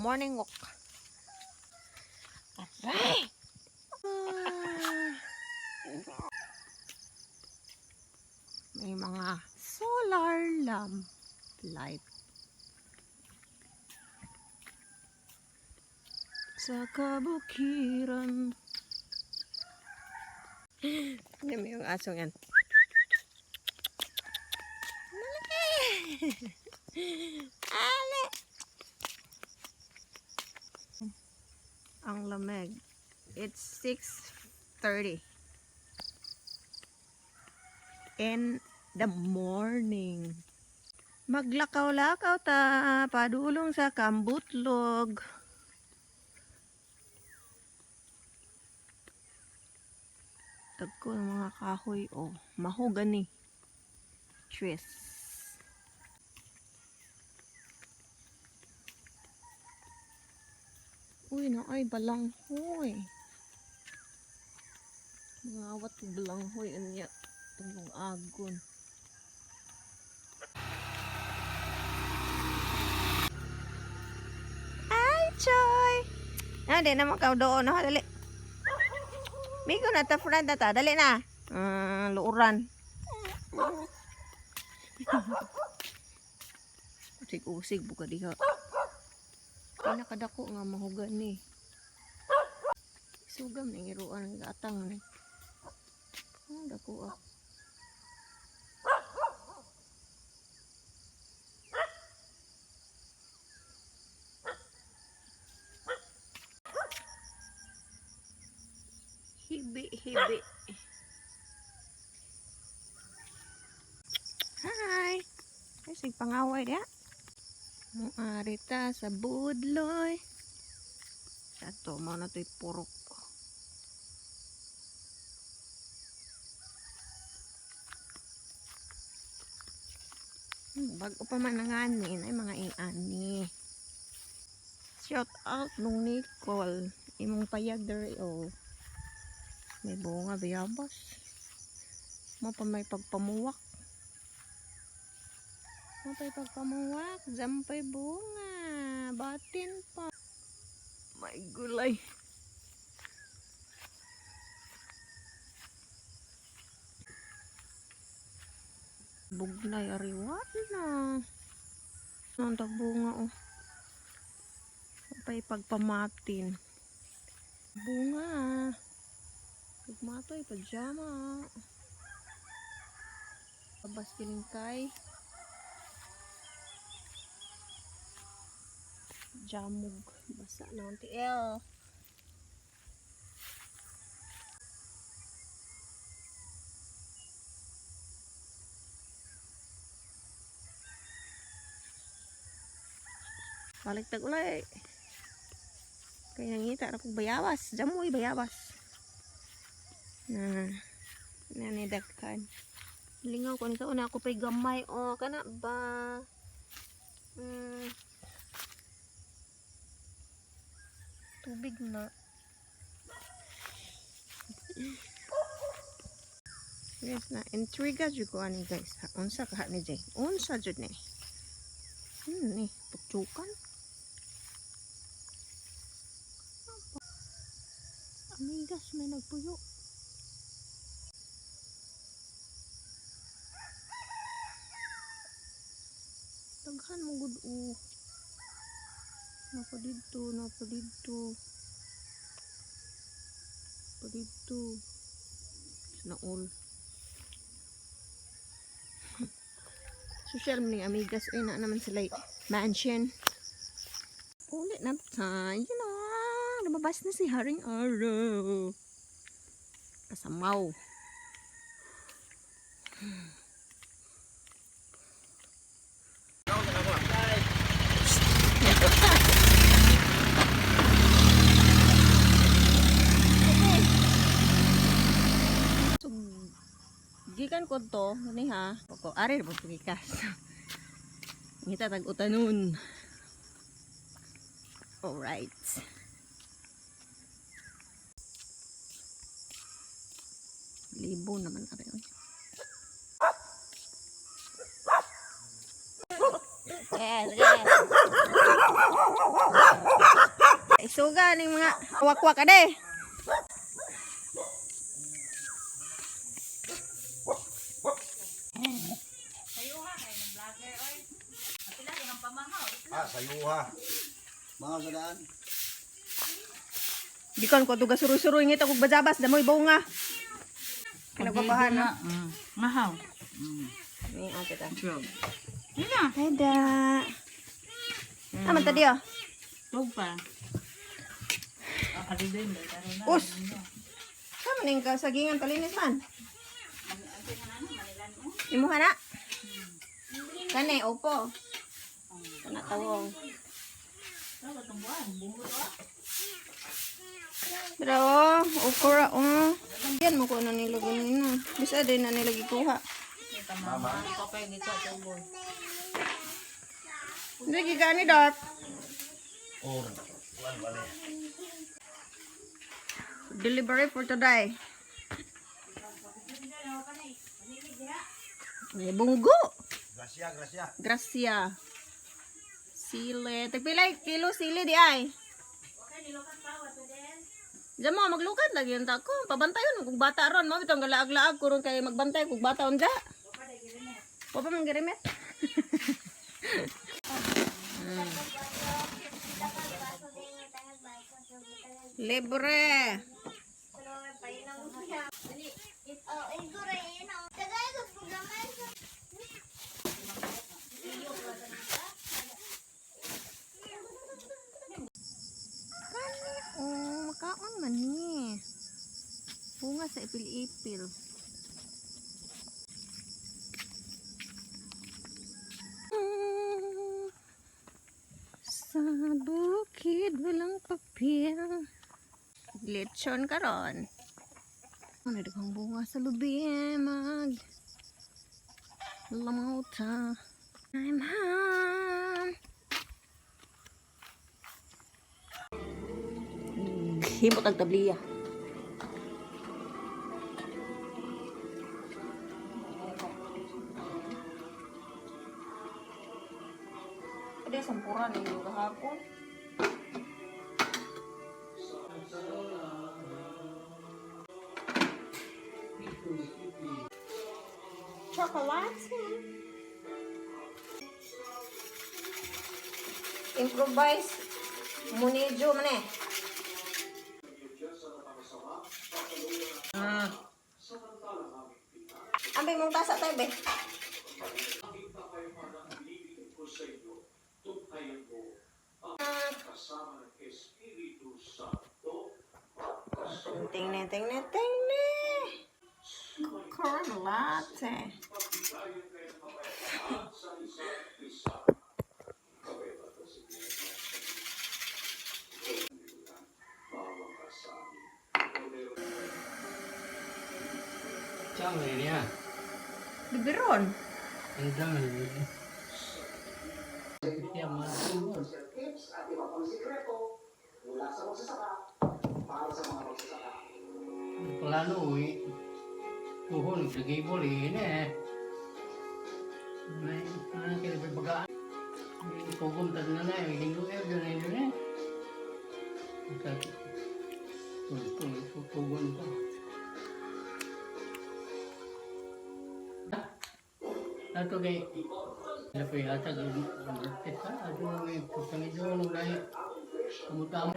Morning walk. Aray! May mga solar lamp light sa kabukiran. Hindi mo yung asong yan. Ale! Ang lamig. It's 6:30 in the morning. Maglakaw-lakaw ta, padulong sa Kambutlog. Tagko ng mga kahoy, oh, mahogany trees. Uy, na ay balanghoy. Mga awat balanghoy anya tungong agon. Ay, Choy! Ah, di naman ka doon, no? Dali. Migo na ta, friend na ta. Dali na. Luuran. Usig-usig buka diha. Ay nakadako nga mahugan ni. Sugam ni iruan ng gatang ni. Dako ah. Hibi. Hi. Ay sig pangaway dia. Muari ta sa budloy. Sato mo na to'y purok. Bago pa man nanganin ay mga ingani. Shout out nung Nicole. Imong payag dere o. May bunga bayabas. Mo pa may pagpamuwak. Mapay pagpamuwak, jampay bunga, batin pa. May gulay. Bugnay ariwat na. Ang tagbunga oh. Mapay pagpamatin. Bunga. Pagmatoy, pajama. Abas kilingkay. Jamug basa na ang TL. Balik tag ulay. Kaya nangita na kong bayabas. Jamoy bayabas. Nanidagkan. Lingaw ko nito na ako pa'y gamay. O, kana ba? Tubig na. Yes na. Intriga jud ko ani guys. Unsa ka ni Jay? Unsa jud ni? Ni, putsukan. Amigas may nagpuyo. Daghan mo gud o. Napa dito. Na all. Social mning amigas ay na naman sila mansion. Ulit na tayo na. Lumabas na si Haring Araw. Kasamaw. Gikan ko to, ni ha. Poko ari mo pikas. Ngita tag utanon. All right. Libo naman ari. Yes. Isuga ning mga wakwak ade. Sayuha. Mga sadaan. Dikon ko tuga suru-suru ngita kog bajabas damoy bunga. Kinagpapahan na. Mahaw. Ni ate ta. Sure. Ada. Aman tadi oh. Huwag pa. Akali din. Us. Sama ning kasagingan talinis man. Imuha na. Kani opo. Kana tawong. Pero okra yan mo ko na nilagay nina. Bisa din na nilagay kuha. Lagi gani dark. Or. Wala. Delivery for today. May bunggo. Gracia. Gracia. Sile. Tagpilay kilo sile di ay. Diyan mo, maglukad lagi yung tako. Pabantay yun. Kung bata ron, mo bitong galaag-laag. Kurong kayo magbantay. Kung bata on dya. Papa man girimit. Libre. Makaon man ni. Bunga sa ipil-ipil. Sa bukid walang papel. Lechon karon. Ano daghang bunga sa lubi mag lamauta. I'm home. Himot ang tabliya. Ada sampuran yung kahapon. Chocolate. Improvise. Munidyo man eh. Ambil mong tasa tayo, be. Ting-ne. Corn latte. Chang ini ya, Biberon. endang ini. Ya mana? Pelalui, tuhun lagi boleh ini. Nah, kita berpegang. Kogum tadi nana, ini dulu ya, jangan ini nih. Kita tuh kogum tuh. Ato kay lapay ata gud bertes ha ato may pagkangido nung lahi kumutama